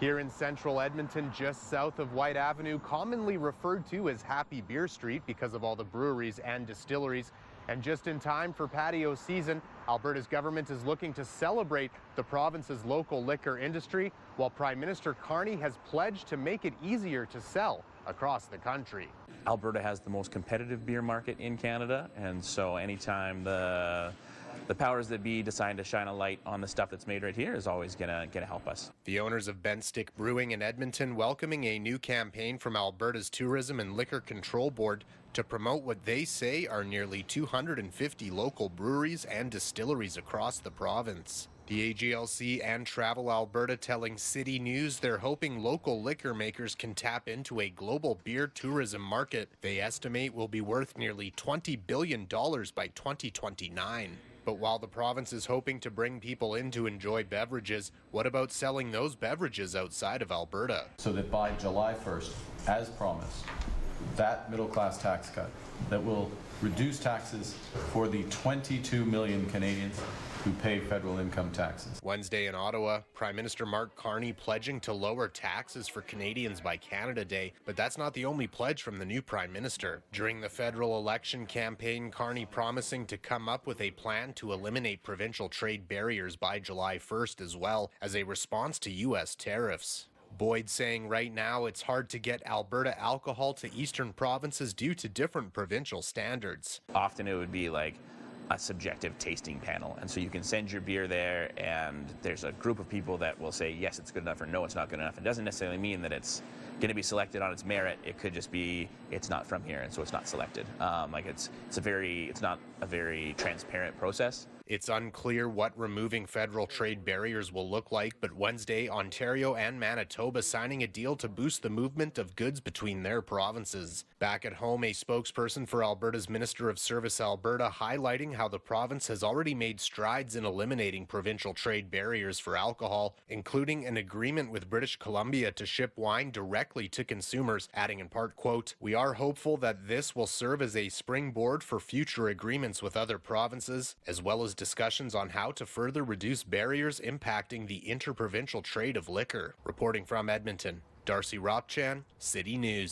Here in central Edmonton, just south of White Avenue, commonly referred to as Happy Beer Street because of all the breweries and distilleries. And just in time for patio season, Alberta's government is looking to celebrate the province's local liquor industry, while Prime Minister Carney has pledged to make it easier to sell across the country. Alberta has the most competitive beer market in Canada, and so anytime the powers that be decide to shine a light on the stuff that's made right here is always gonna help us. The owners of Bent Stick Brewing in Edmonton welcoming a new campaign from Alberta's Tourism and Liquor Control Board to promote what they say are nearly 250 local breweries and distilleries across the province. The AGLC and Travel Alberta telling City News they're hoping local liquor makers can tap into a global beer tourism market they estimate will be worth nearly $20 billion by 2029. But while the province is hoping to bring people in to enjoy beverages, what about selling those beverages outside of Alberta? So that by July 1st, as promised, that middle-class tax cut that will reduce taxes for the 22 million Canadians who pay federal income taxes. Wednesday in Ottawa, Prime Minister Mark Carney pledging to lower taxes for Canadians by Canada Day, but that's not the only pledge from the new Prime Minister. During the federal election campaign, Carney promising to come up with a plan to eliminate provincial trade barriers by July 1st as well as a response to U.S. tariffs. Boyd saying right now it's hard to get Alberta alcohol to eastern provinces due to different provincial standards. Often it would be like a subjective tasting panel, and so you can send your beer there and there's a group of people that will say yes it's good enough or no it's not good enough. It doesn't necessarily mean that it's going to be selected on its merit. It could just be it's not from here and so it's not selected. It's not a very transparent process. It's unclear what removing federal trade barriers will look like, but Wednesday, Ontario and Manitoba signing a deal to boost the movement of goods between their provinces. Back at home, a spokesperson for Alberta's Minister of Service Alberta highlighting how the province has already made strides in eliminating provincial trade barriers for alcohol, including an agreement with British Columbia to ship wine directly to consumers, adding in part, quote, "We are hopeful that this will serve as a springboard for future agreements with other provinces, as well as discussions on how to further reduce barriers impacting the interprovincial trade of liquor." Reporting from Edmonton, Darcy Ropchan, City News.